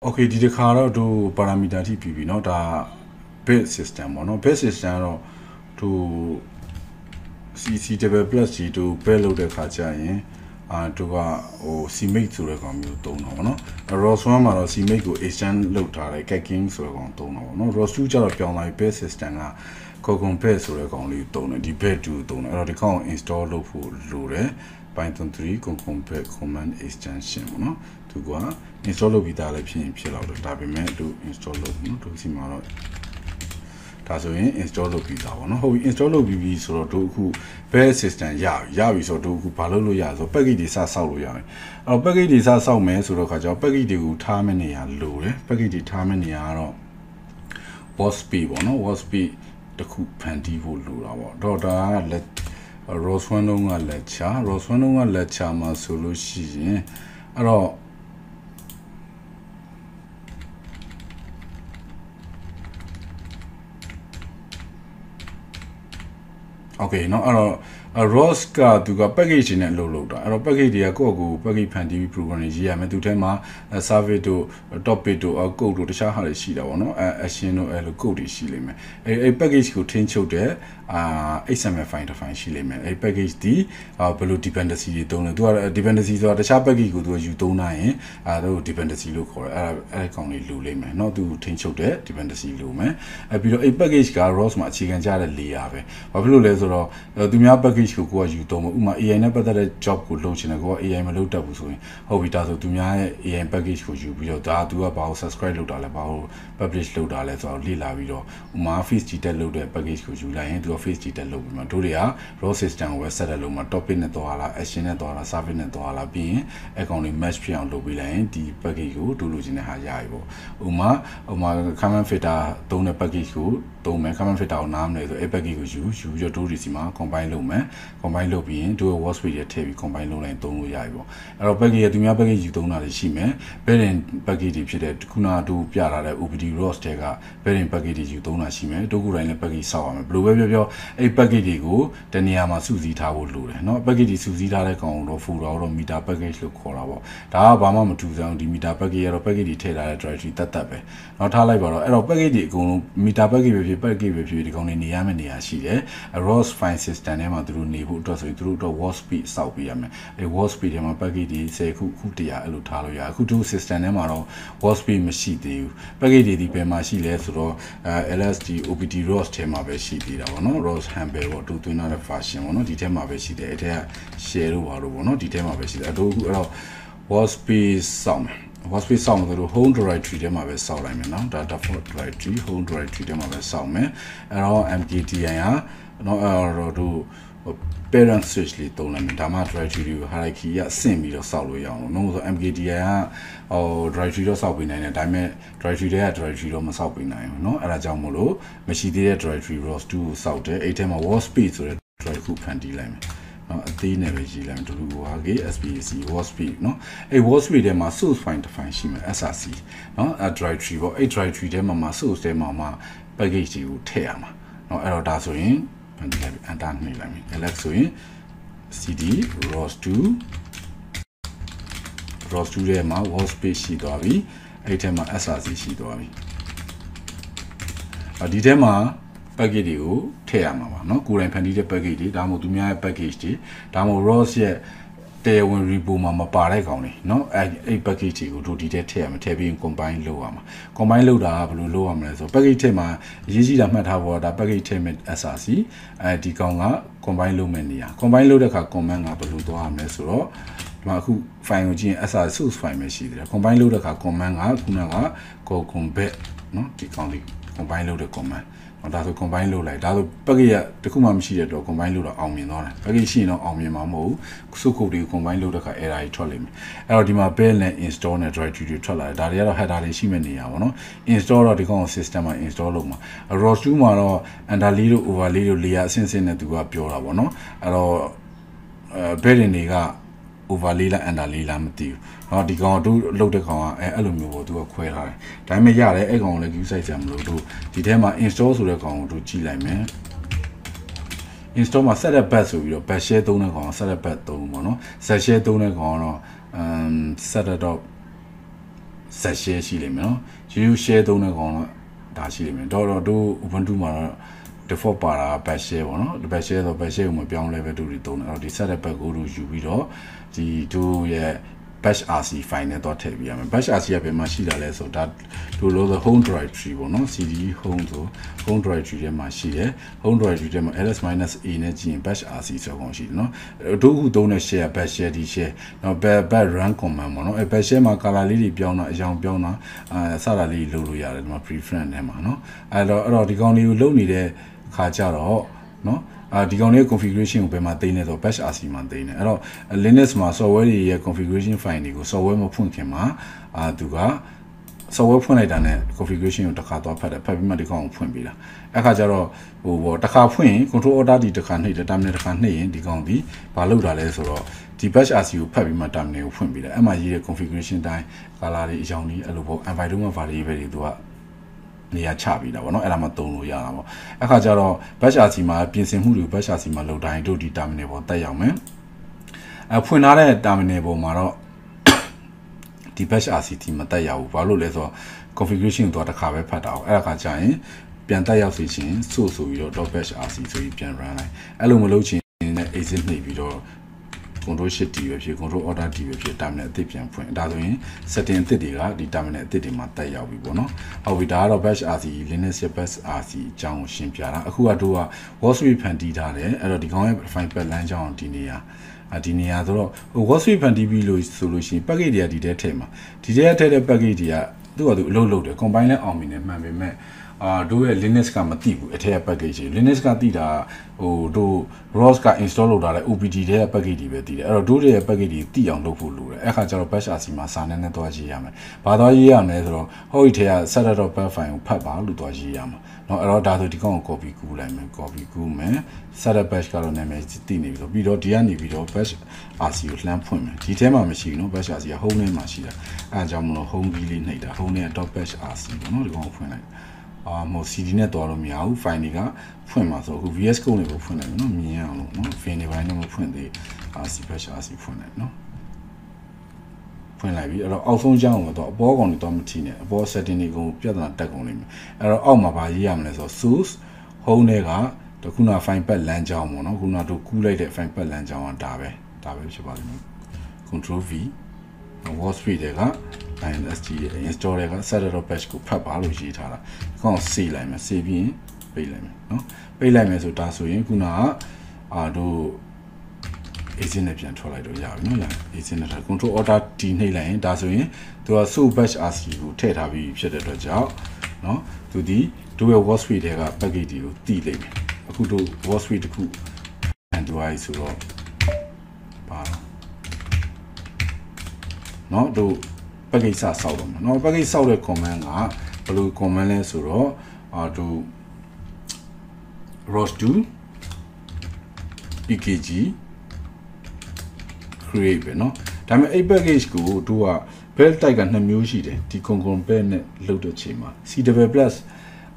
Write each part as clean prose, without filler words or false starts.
okay ဒီတစ်ခါတော့တို့ parameter ထိပြီးပြီเนาะဒါ bit system ပေါ့เนาะ bit system တော့တို့ CCW+ ကြီးတို့ bit လုပ်တဲ့ခါကျရင်တို့ကဟို CMake ဆိုတဲ့ကောင်မျိုးသုံးတော့ဗောနော် ROS1 မှာတော့ CMake ကို extend လုပ်ထားတယ် Cacking ဆိုတဲ့ကောင်သုံးတော့ဗောနော် ROS2 ကျတော့ပြောင်းလာပြီ bit system က Cocon bit ဆိုတဲ့ကောင်လေးသုံးတယ်ဒီ bit 2သုံးတယ်အဲ့တော့ဒီကောင် install လုပ်ဖို့လိုတယ် Python 3 Cocon bit command extension ဗောနော်သူက install လုပ်ပြီးသားလည်းဖြစ်ရင်ဖြစ်တော့တယ်ဒါပေမဲ့တို့ install လုပ်နော်တို့စီမှာတော့ဒါဆိုရင် install လုပ်ပြီးသားဗောနော်ဟုတ်ပြီ install လုပ်ပြီးပြီဆိုတော့တို့အခု base system ရပြီဆိုတော့တို့အခုဘာလုပ်လို့ရဆို package တွေစဆောက်လို့ရတယ်အဲ့တော့ package တွေစဆောက်မယ်ဆိုတော့ခါကျတော့ package တွေကိုထားမယ့်နေရာလိုတယ် package တွေထားမယ့်နေရာကတော့ ROS2 ဗောနော် ROS2 တခုဖန်တီးဖို့လိုတာဗောတော့ဒါက ROS1 လုံးက ROS1 လုံးက lecture မှာဆိုလို့ရှိရင်အဲ့တော့ okay เนาะအဲ့တော့ ROS ကသူက package တွေနဲ့လုပ်တာအဲ့တော့ package တွေကကိုယ့်ကို package ဖန်တီးပြီး program တွေရေးရမယ်သူထဲမှာ service တို့ topic တို့ code တို့တခြားဟာတွေရှိတာပေါ့เนาะaction တို့အဲ့လို code တွေရှိလိမ့်မယ်အဲ့ package ကိုထိန်းချုပ်တဲ့XML file တစ် file ရှိလိမ့်မယ်အဲ့ package ဒီဘယ်လို dependency တွေသုံးလဲသူက dependency ဆိုတာတခြား package ကိုသူကယူသုံးနိုင်ရင်တို့ dependency လို့ခေါ်တယ်အဲ့ကောင်လေးလိုလိမ့်မယ်เนาะသူထိန်းချုပ်တဲ့ dependency လိုမယ်အဲ့ပြီးတော့အဲ့ package က ROS မှာအခြေခံကြတဲ့ layer ပဲဘာဖြစ်လို့လဲဆိုတော့သူများ package ကိုကိုကယူသုံးမှာဥပမာ AI နဲ့ပတ်သက်တဲ့ job ကိုလုပ်ချင်တယ်ကိုက AI မလုပ်တတ်ဘူးဆိုရင်ဟုတ်ပြီဒါဆိုသူများရဲ့ AI package ကိုယူပြီးတော့ဒါသူကဘာကို subscribe လုပ်တာလဲဘာကို publish လုပ်တာလဲဆိုတော့လေ့လာပြီးတော့ဥပမာ face detect လုပ်တဲ့ package ကိုယူလိုက်ရင်သူက face detect လုပ်ပြီးမှတို့တွေက raw system ကိုပဲ set လုပ်မှာ topic နဲ့သွားလာ action နဲ့သွားလာ service နဲ့သွားလာပြီးရင်အကောင်လေး match ဖြစ်အောင်လုပ်ပြီးလိုက်ရင်ဒီ package ကိုတို့လိုချင်တဲ့ဟာရပြီပေါ့ဥပမာ command filter သုံးတဲ့ package ကိုသုံးမယ် command filter ကိုနားမလဲဆိုအဲ့ package ကိုယူပြီးတော့တို့ဒီစီမှာ combine လုပ်မယ် combine လုပ်ပြီးရင်တို့ရဲ့ workspace တွေထည့်ပြီး combine လုပ်လိုက်သုံးလို့ရပြီပေါ့အဲ့တော့ package ရသူများ package ယူသုံးတာတွေရှိမယ် parent package တွေဖြစ်တဲ့ခုနကတို့ပြထားတဲ့ OPD ROS တွေက parent package တွေယူသုံးတာရှိမယ်တို့ကိုယ်တိုင်လည်း package ဆောက်ရမယ်ဘယ်လိုပဲပြောအဲ့ package တွေကိုတနေရာမှာစုစည်းထားဖို့လိုတယ်เนาะ package တွေစုစည်းထားတဲ့ကောင်တော့ folder တော့ meter package လို့ခေါ်တာပေါ့ဒါကဘာမှမထူးဆန်းဘူးဒီ meter package ကတော့ package တွေထည့်ထားတဲ့ directory တတ်ပဲเนาะထားလိုက်ပါတော့အဲ့တော့ package တွေအကုန်လုံး meter package ပဲဖြစ် package ပဲဖြစ်ဒီကောင်တွေနေရမယ့်နေရာရှိတယ် ROS file system ထဲမှာသူတို့နေဖို့အတွက်ဆိုရင်သူတို့တော့ workspace စောက်ပေးရမယ်အဲ့ workspace ထဲမှာ package တွေ10ခု100အဲ့လိုထားလို့ရအခုတို့ system ထဲမှာတော့ workspace မရှိသေးဘူး package တွေဒီဘယ်မှာရှိလဲဆိုတော့LSD OPD ROS ထဲမှာပဲရှိသေးတာပေါ့နော် ROS handle ပေါ့တို့သွင်းထားတဲ့ version ပေါ့နော်ဒီထဲမှာပဲရှိတယ်အဲ့ထဲက share လို့ပါလို့ပေါ့နော်ဒီထဲမှာပဲရှိတယ်တို့အခုအဲ့တော့ workspace စောက်မယ် workspace စောက်မယ်ဆိုတော့ home directory ထဲမှာပဲစောက်လိုက်မယ်နော်ဒါ default directory home directory ထဲမှာပဲစောက်မယ်အဲ့တော့ mkdir ကနော်အဲ့တော့တို့ parent switch လေးသုံးလိုက်မယ်ဒါမှ directory ကို hierarchy ကဆင့်ပြီးတော့စောက်လို့ရအောင်လို့ဆို mkdir ကdirectory တော့စောက်ပေးနိုင်တယ်ဒါပေမဲ့ directory တွေက directory တော့မစောက်ပေးနိုင်ဘူးเนาะအဲ့ဒါကြောင့်မို့လို့မရှိသေးတဲ့ directory ROS2 ကိုစောက်တယ်အဲ့ထဲမှာ workspace ဆိုတဲ့ directory ကိုဖန်တီးလိုက်မယ်နော်အသေးနဲ့ပဲရေးလိုက်မယ်WHSpace workspace เนาะအဲ့ workspace ထဲမှာ source file တစ် file ရှိမယ် src เนาะအဲ့ directory ပေါ့အဲ့ directory ထဲမှာ source ထဲမှာ package တွေကိုထည့်ရမှာเนาะအဲ့တော့ဒါဆိုရင်ဖန်တီးလိုက်ပြီ enter နှိပ်လိုက်ပြီ ls ဆိုရင် cd ROS2 ထဲမှာ workspace ရှိသွားပြီအဲ့ထဲမှာ src ရှိသွားပြီဒီထဲမှာ package တွေကိုထည့်ရမှာပါเนาะကိုယ်တိုင်ဖန်တီးတဲ့ package တွေဒါမှမဟုတ်သူများရဲ့ package တွေဒါမှမဟုတ် ROS ရဲ့တရားဝင် repo မှာမပါတဲ့ကောင်တွေเนาะအဲ့ package တွေကိုတို့ဒီထဲထည့်ရမှာထည့်ပြီး combine လုပ်ရမှာ combine လုပ်တာကဘယ်လိုလုပ်ရမလဲဆိုတော့ package ထဲမှာအရေးကြီးတာမှတ်ထားဖို့ဒါ package ထဲမှာ src ဒီကောင်က combine လုပ်မယ့်နေရာ combine လုပ်တဲ့အခါ command ကဘယ်လိုသွားရမလဲဆိုတော့ဒီမှာအခု file ကိုကြည့်ရင် src source file ပဲရှိသေးတယ် combine လုပ်တဲ့အခါ command ကခုနက combat เนาะဒီကောင်လေး combine လုပ်တဲ့ commandဒါဆို combine လုပ်လိုက်ဒါဆို package ကတခုမှမရှိတဲ့တော့ combine လုပ်တော့အောင်မြင်သွားတယ် package ရှိရင်တော့အောင်မြင်မှာမဟုတ်ဘူးစုcode တွေကို combine လုပ်တဲ့အခါ error တွေထွက်လိမ့်မယ်အဲ့တော့ဒီမှာ build နဲ့ install နဲ့ directory တွေထွက်လာတယ်ဒါတွေကတော့ header တွေရှိမဲ့နေရပါတော့ install တော့ဒီကောင် system မှာ install လုပ်မှာ ROS2 မှာတော့ underlay တို့ overlay တို့ layer အဆင့်ဆင့်နဲ့သူကပြောတာပေါ့နော်အဲ့တော့build တွေက overlay လား underlay လားမသိဘူးเนาะဒီကောင်တို့လုတ်တဲ့ကောင်ကအဲ့လိုမျိုးပေါ့သူကခွဲထားတယ်ဒါပေမဲ့ရတယ်အဲ့ကောင်ကိုလည်း view site ဆရာမလို့တို့ဒီထဲမှာ install ဆိုတဲ့ကောင်ကိုတို့ကြည့်လိုက်မယ် install မှာ set up batch ဆိုပြီးတော့ batch share သုံးတဲ့ကောင် set up batch သုံးပေါ့နော် set share သုံးတဲ့ကောင်ကတော့set up set share ရှိလိမ့်မယ်နော် you share သုံးတဲ့ကောင်တော့ဒါရှိလိမ့်မယ်တော့တို့ Ubuntu မှာတော့ default ပါတာ batch share ပေါ့နော် batch share ဆို batch share ကိုမပြောင်းလဲပဲတို့တွေသုံးတယ်အဲ့တော့ဒီ set တဲ့ pack ကိုတို့ယူပြီးတော့ဒီတို့ရဲ့ batch rc file နဲ့တော့ထည့်ပြရမယ် batch rc ကဘယ်မှာရှိတာလဲဆိုတော့တို့လို့ home directory ပေါ့နော် cd home ဆို home directory ထဲမှာရှိတယ် home directory ထဲမှာ ls-a နဲ့ကြည့်ရင် batch rc ဆိုကောင်ရှိတယ်နော်တို့ခုသုံးတဲ့ share batch share ဒီ share နော် batch run command ပေါ့နော်အဲ batch share မှာ color လေးတွေပြောင်းတာအရောင်ပြောင်းတာစတာလေးလုပ်လို့ရတယ်ဒီမှာ preference ထဲမှာနော်အဲ့တော့ဒီကောင်လေးကိုလုပ်နေတဲ့ခါကြတော့နော်ဒီကောင်လေး configuration ကိုဘယ်မှာသိနေတော့ batch rc မှာသိနေအဲ့တော့ Linux မှာ software တွေရဲ့ configuration file တွေကို software မဖွင့်ခင်မှာသူက software ဖွင့်လိုက်တာနဲ့ configuration ကိုတစ်ခါတော့ဖတ်ပြီးမှဒီကောင်ကိုဖွင့်ပေးတာအဲ့ခါကျတော့တစ်ခါဖွင့်ရင် control order ဒီတစ်ခါနှိပ်တယ် terminal တစ်ခါနှိပ်ရင်ဒီကောင်ဒီဘာလုပ်တာလဲဆိုတော့ဒီ batch rc ကိုဖတ်ပြီးမှ terminal ကိုဖွင့်ပေးတယ်အဲ့မှာရေးတဲ့ configuration တိုင်း color တွေအကြောင်းတွေအဲ့လိုပေါ့ environment variable တွေသူကနေရာချပြီးတာပေါ့နော်အဲ့ဒါမှသုံးလို့ရတာပေါ့အခါကျတော့ batch rc မှာပြင်ဆင်မှုတွေ batch rc မှာလုပ်တိုင်းတို့ဒီ terminal ပေါ်တက်ရောက်မယ်ဖွင့်ထားတဲ့ terminal ပေါ်မှာတော့ဒီ batch rc မတက်ရောက်ဘူးဘာလို့လဲဆိုတော့ configuration ကိုတစ်ခါပဲဖတ်တာအဲ့ဒါခါကျရင်ပြန်တက်ရောက်စီခြင်းဆိုပြီးတော့ .batch rc ဆိုပြီးပြန် run လိုက်အဲ့လိုမလုပ်ချင်နဲ့ exit နှိပ်ပြီးတော့ control shift D ပဲဖြစ် control order D ပဲဖြစ် terminal အသစ်ပြန်ဖွင့်ဒါဆိုရင် setting အသစ်တွေကဒီ terminal အသစ်တွေမှာတက်ရောက်ပြီပေါ့နော်ဟုတ်ပြီဒါကတော့ batch rc Linux ရဲ့ batch rc အကြောင်းကိုရှင်းပြတာအခုကတို့က workspace ဖန်တီးထားတယ်အဲ့တော့ဒီကောင်ရဲ့ file path လမ်းကြောင်းဒီနေရာဆိုတော့workspace ဖန်တီးပြီးလို့ဆိုလို့ရှိရင် package တွေကဒီထဲထည့်မှာဒီထဲထည့်တဲ့ package တွေကသူ့ဟာသူအလုပ်လုပ်တယ် combine နဲ့အောင်မြင်တယ်မှန်ပေမဲ့တို့ရဲ့ Linux ကမသိဘူးအထက်က package တွေ Linux ကသိတာတို့ ROS က install လုပ်ထားတဲ့ OPT တဲ့ package တွေပဲသိတယ်အဲ့တော့တို့ရဲ့ package တွေသိအောင်လုပ်ဖို့လိုတယ်အဲ့ခါကျတော့ batch rc မှာစာနဲ့သွားရေးရမယ်ဘာသွားရေးရမလဲဆိုတော့ဟိုဒီထဲက set.bat file ကိုဖတ်ပါလို့သွားရေးရမှာเนาะအဲ့တော့ဒါဆိုဒီကောင်ကို copy ကူးလိုက်မယ် copy ကူးမယ် set.batch ကတော့နာမည်သိနေပြီဆိုပြီးတော့ဒီကနေပြီးတော့ batch rc ကိုလှမ်းဖွင့်မယ်ဒီထဲမှာမရှိဘူးเนาะ batch rc က home ထဲမှာရှိတာအဲ့ဒါကြောင့်မလို့ home key လေးနှိပ်တာ home နဲ့ .batch rc ပေါ့เนาะဒီကောင်ကိုဖွင့်လိုက်မို့ CD နဲ့တော်လို့မရဘူး file တွေကဖွင့်မှာဆိုအခု VS Code တွေကိုဖွင့်လိုက်မယ်နော်မြင်ရအောင်လို့နော် file တွေပိုင်းတော့မဖွင့်သေး RC batch RC ဖွင့်လိုက်နော်ဖွင့်လိုက်ပြီအဲ့တော့အောက်ဆုံးကြောင်းကတော့အပေါ်ကောင်တွေတော့မထိနဲ့အပေါ် setting တွေကိုပြဿနာတက်ကုန်လိမ့်မယ်အဲ့တော့အောက်မှာဗာရေးရမလဲဆိုတော့ source home တွေကခုန file path လမ်းကြောင်းပေါ့နော်ခုနတို့ကူးလိုက်တဲ့ file path လမ်းကြောင်းကဒါပဲဖြစ်ပါလိမ့်မယ် control V workspace တွေက INST install တွေက set.batch ကိုဖတ်ပါလို့ရေးထားတာဒီကောင်စေးလိုက်မယ်စေးပြီးရင်ပိတ်လိုက်မယ်နော်ပိတ်လိုက်မယ်ဆိုဒါဆိုရင်ခုနကတို့ exit နဲ့ပြန်ထွက်လိုက်တော့ရပြီနော် exit နဲ့ control order D နှိပ်လိုက်ရင်ဒါဆိုရင်သူက so batch rc ကိုထည့်ထားပြီးဖြစ်တဲ့အတွက်ကြောင့်နော်သူဒီတို့ရဲ့ workspace တွေက package တွေကိုတည်လိုက်မယ်အခုတို့ workspace တစ်ခု Android ဆိုတော့ပါနော်တို့ package ဆောက်တော့မှာနော် package ဆောက်တဲ့ command ကဘယ်လို command လဲဆိုတော့တို့ ROS2 pkg create ပဲเนาะဒါပေမဲ့အဲ့ package ကိုတို့က build type က2မျိုးရှိတယ်ဒီ concurrent build နဲ့လုပ်တဲ့ချိန်မှာ cw+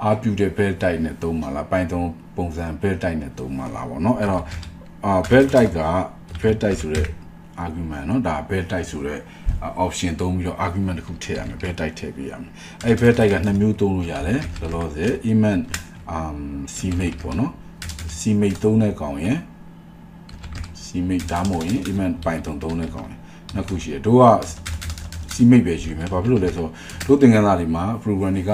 အားပြုတဲ့ build type နဲ့သုံးမှာလား Python ပုံစံ build type နဲ့သုံးမှာလားပေါ့เนาะအဲ့တော့build type က build type ဆိုတဲ့ argument เนาะဒါ build type ဆိုတဲ့ option သုံးပြီးတော့ argument တစ်ခုထည့်ရမယ် build type ထည့်ပေးရမယ်အဲ့ build type က2မျိုးသုံးလို့ရတယ်လောလောဆယ် email cmake ပေါ့เนาะ cmake သုံးတဲ့ကောင်ရယ် cmake ဒါမှမဟုတ်ရင် email python သုံးတဲ့ကောင်ရယ်နှစ်ခုရှိတယ်တို့က cmake ပဲယူမယ်ဘာဖြစ်လို့လဲဆိုတော့တို့သင်ခန်းစာတွေမှာ program တွေက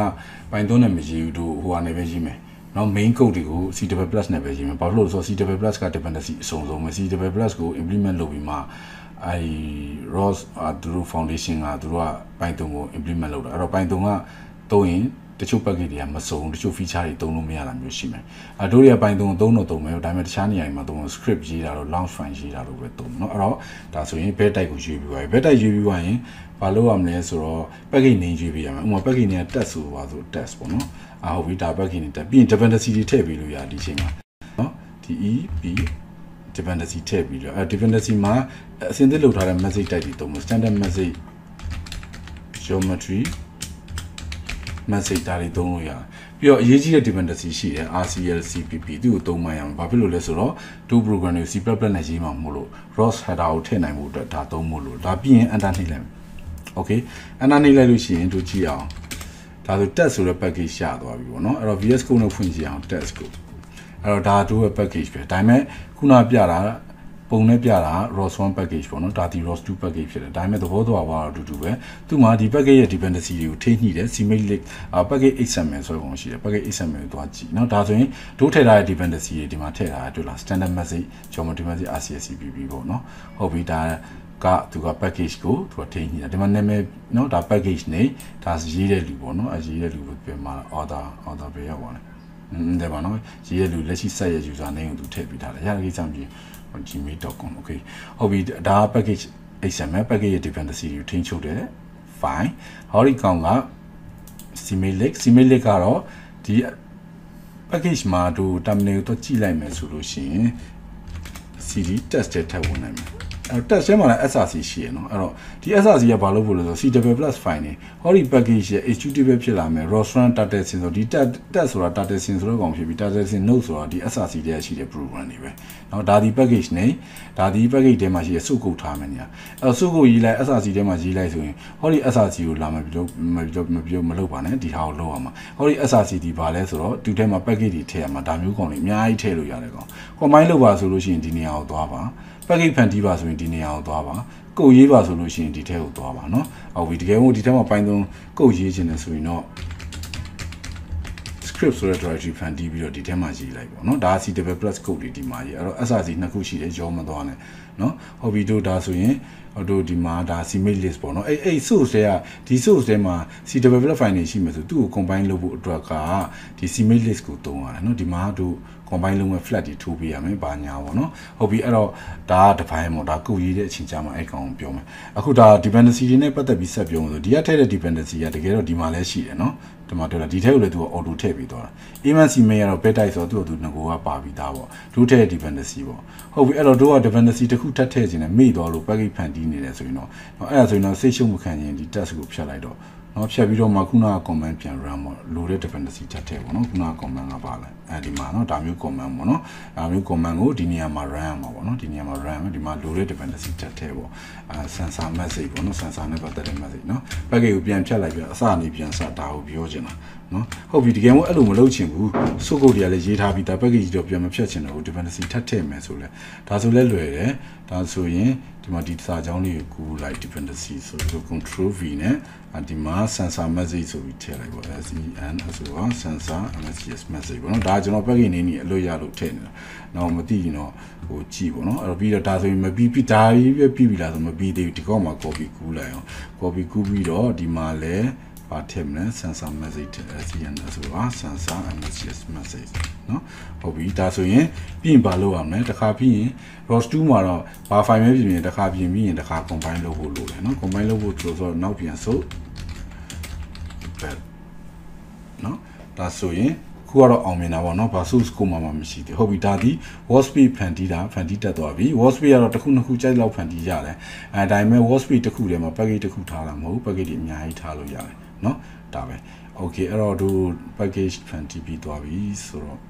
python နဲ့မရေးဘူးတို့ဟိုကနေပဲရေးမယ်နော် main code တွေကို cw+ နဲ့ပဲရေးမယ်ဘာဖြစ်လို့လဲဆိုတော့ cw+ က dependency အစုံဆုံးပဲ cw+ ကို implement လုပ်ပြီးမှအဲ ROS သူတို့ foundation ကသူတို့က Python ကို implement လုပ်တာအဲ့တော့ Python ကသုံးရင်တချို့ package တွေကမစုံတချို့ feature တွေသုံးလို့မရတာမျိုးရှိမယ်တို့တွေက Python ကိုသုံးမယ်ဒါပေမဲ့တခြားနေရာတွေမှာသုံး script ရေးတာတော့ launch file ရေးတာလို့ပဲသုံးเนาะအဲ့တော့ဒါဆိုရင် build type ကိုရွေးပြီးသွားပြီ build type ရွေးပြီးသွားရင်ဘာလုပ်ရမလဲဆိုတော့ package name ရွေးပေးရမယ်ဥပမာ package name က test ဆိုပါဆို test ပေါ့เนาะဟုတ်ပြီဒါ package name တက်ပြီးရင် dependency တွေထည့်ပေးလို့ရဒီချိန်မှာเนาะ dep dependency ထည့်ပြီးတော့dependency မှာအစင်းသစ်လုပ်ထားတဲ့ message type တွေသုံးလို့ standard message geometry message ဒါတွေသုံးလို့ရတယ်ပြီးတော့အရေးကြီးတဲ့ dependency ရှိတယ် rcl cpp သူ့ကိုသုံးမှရမှာဘာဖြစ်လို့လဲဆိုတော့2 program တွေ c++ နဲ့ရေးမှာမို့လို့ ROS header ကိုထည့်နိုင်ဖို့အတွက်ဒါသုံးမို့လို့ဒါပြီးရင် enter နှိပ်လိုက်မယ် okay အဲ့နာနေလိုက်လို့ရှိရင်တို့ကြည့်အောင်ဒါဆို test ဆိုတဲ့ package ရသွားပြီပေါ့နော်အဲ့တော့ VS Code နဲ့ဖွင့်ကြည့်အောင် test ကိုအဲ့တော့ဒါတို့ရဲ့ package ပဲဒါပေမဲ့ခုနပြတာပုံနဲ့ပြတာ ROS1 package ပေါ့နော်ဒါဒီ ROS2 package ဖြစ်တယ်ဒါပေမဲ့သဘောတော့ပါတော့အတူတူပဲသူ့မှာဒီ package ရဲ့ dependency တွေကိုထိညှိတယ် cmate package XML ဆိုတဲ့ကောင်ရှိတယ် package XML ကိုသွားကြည့်နော်ဒါဆိုရင်တို့ထည့်ထားတဲ့ dependency တွေဒီမှာထည့်ထားတာတွေ့လား standard message geometry message RCSCPP ပေါ့နော်ဟုတ်ပြီဒါကသူက package ကိုသူကထိညှိတာဒီမှာနာမည်နော်ဒါ package နဲ့ဒါရေးတဲ့လူပေါ့နော်အရေးတဲ့လူပဲမှာ author ပဲရောက်ပါလဲဒါပါနော်ရေးတဲ့လူလက်ရှိ set ရဲ့ user name ကိုသူထည့်ပေးထားတယ်ရတဲ့ကိစ္စမျိုးgmail.com okay ဟုတ်ပြီဒါ package XML package ရဲ့ dependency ကိုထိန်းချုပ်တယ် fine ဟောဒီကောင်က cmate ကတော့ဒီ package မှာတို့ terminal ကိုကြည့်လိုက်မယ်ဆိုလို့ရှိရင် cd test ထည့်ဝင်နိုင်မယ်အဲ့ test ထဲမှာလည်း src ရှိရနော်အဲ့တော့ဒီ src ကဘာလို့ဖို့လဲဆို cw+ file နေဟောဒီ package ရဲ့ executable ဖြစ်လာမယ် ROS1 data sin ဆိုဒီ test ဆိုတာ data sin ဆိုတော့ကောင်ဖြစ်ပြီး data sin node ဆိုတာဒီ src ထဲရှိတဲ့ program တွေပဲเนาะဒါဒီ package နေဒါဒီ package ထဲမှာရှိတဲ့စုကုတ်ထားမယ်နေအဲ့တော့စုကုတ်ရေးလိုက် src ထဲမှာရေးလိုက်ဆိုရင်ဟောဒီ src ကိုလာမပြောမလုပ်ပါနဲ့ဒီဟာကိုလုပ်ရမှာဟောဒီ src ဒီဘာလဲဆိုတော့သူထဲမှာ package တွေထည့်ရမှာဒါမျိုးကောင်တွေအများကြီးထည့်လို့ရတယ်ကောင် combine လုပ်ပါဆိုလို့ရှိရင်ဒီနေရာကိုသွားပါpackage ဖန်တီးပါဆိုရင်ဒီနေရာကိုသွားပါကုတ်ရေးပါဆိုလို့ရှိရင်ဒီထဲကိုသွားပါเนาะဟုတ်ပြီတကယ်လို့ဒီထဲမှာ Python ကုတ်ရေးခြင်းနဲ့ဆိုရင်တော့ script ဆိုတဲ့ directory ဖန်တီးပြီးတော့ဒီထဲမှာရေးလိုက်ပေါ့เนาะဒါ cw+ code တွေဒီမှာရေးအဲ့တော့ src နှစ်ခုရှိတယ်ရောမသွားနဲ့เนาะဟုတ်ပြီတို့ဒါဆိုရင်တို့ဒီမှာဒါ cmate list ပေါ့เนาะအဲ့ source တွေကဒီ source ထဲမှာ cw+ file တွေရှိမှဆိုသူ့ကို combine လုပ်ဖို့အတွက်ကဒီ cmate list ကိုသုံးရတယ်เนาะဒီမှာတို့ combine လုပ်မဲ့ flat တွေထိုးပေးရမယ်ဘာညာပေါ့เนาะဟုတ်ပြီအဲ့တော့ဒါကတစ်ပိုင်းပေါ့ဒါကုတ်ရေးတဲ့အချိန်ကြာမှအဲ့ကောင်ပြောမယ်အခုဒါ dependency တွေနဲ့ပတ်သက်ပြီးဆက်ပြောလို့ဒီကထည့်တဲ့ dependency ကတကယ်တော့ဒီမှာလည်းရှိတယ်เนาะဒီမှာတွေ့လားဒီထဲကိုလည်းသူက auto ထည့်ပေးသွားတာ event cmate ကတော့ bed type ဆိုတော့သူ့ငကိုကပါပြီးသားပေါ့တို့ထည့်တဲ့ dependency ပေါ့ဟုတ်ပြီအဲ့တော့တို့က dependency တစ်ခုထပ်ထည့်ခြင်းနဲ့မေ့သွားလို့ package ဖန်တီးနေတယ်ဆိုရင်တော့အဲ့ဒါဆိုရင်တော့စိတ်ရှုပ်မခံရင်ဒီ test ကိုဖြတ်လိုက်တော့နော်ဖြတ်ပြီးတော့မှခုနက command ပြန် run ပေါ့လိုတဲ့ dependency ထပ်ထည့်ပေါ့နော်ခုနက command ကပါလဲအဲဒီမှာနော်ဒါမျိုး command ပေါ့နော်ဒါမျိုး command ကိုဒီနေရာမှာ run ရမှာပေါ့နော်ဒီနေရာမှာ run မယ်ဒီမှာလိုတဲ့ dependency ထပ်ထည့်ပေါ့sensor message ပေါ့နော် sensor နဲ့ပတ်သက်တဲ့ message နော် package ကိုပြန်ဖြတ်လိုက်ပြီးအစအနေပြန်စတာကိုပြောချင်တာနော်ဟုတ်ပြီတကယ်လို့အဲ့လိုမလုပ်ချင်ဘူးစုပ်ကုတ်တွေကလည်းရေးထားပြီးဒါ package တော့ပြန်မဖြတ်ချင်တော့ဘူး dependency ထပ်ထည့်မယ်ဆိုလဲဒါဆိုလဲလွယ်တယ်ဒါဆိုရင်ဒီမှာဒီစာကြောင်းလေးကိုကူးလိုက် dependency ဆိုတော့ control v နဲ့ဒီမှာ sensor message ဆိုပြီးထည့်လိုက်ပေါ့ sen ဆိုတော့ sensor message ပေါ့နော်ဒါကျွန်တော် package နေနေအလို့ရလို့ထည့်နေတာတော့မသိရင်တော့ဟိုကြည့်ပေါ့နော်အဲ့တော့ပြီးတော့ဒါဆိုရင်မပြီးပြီးဒါကြီးပဲပြီးပြီလားဆိုမပြီးသေးဘူးဒီကောက်မှာ copy ကူးလိုက်အောင် copy ကူးပြီးတော့ဒီမှာလဲပါထည့်မယ် sensor message ထည့် sen ဆိုတော့ sensor message နော်ဟုတ်ပြီဒါဆိုရင်ပြီးရင်ဘာလုပ်ရမလဲတစ်ခါပြီးရင် ROS2 မှာတော့ဘာ file ပဲပြင်ရင်တစ်ခါပြင်ပြီးရင်တစ်ခါ combine လုပ်ဖို့လိုတယ်နော် combine လုပ်ဖို့ဆိုတော့နောက်ပြန်ဆုပ်နော်ဒါဆိုရင်ခုကတော့အောင်မြင်တာပေါ့နော်ဘာ source code မှမရှိသေးဟုတ်ပြီဒါဒီ WordSpace ဖန်တီးတက်သွားပြီ WordSpace ကတော့တစ်ခုနှစ်ခုကြိုက်လောက်ဖန်တီးရတယ်ဒါပေမဲ့ WordSpace တစ်ခုတည်းမှာ package တစ်ခုထားတာမဟုတ် package တွေအများကြီးထားလို့ရတယ်နော်ဒါပဲ okay အဲ့တော့တို့ package ဖန်တီးပြီးသွားပြီဆိုတော့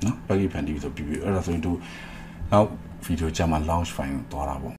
နော် package ဖန်တီးပြီးဆိုပြီးအဲ့ဒါဆိုရင်တို့နောက် video ကြမှာ launch file ကိုသွားတာပေါ့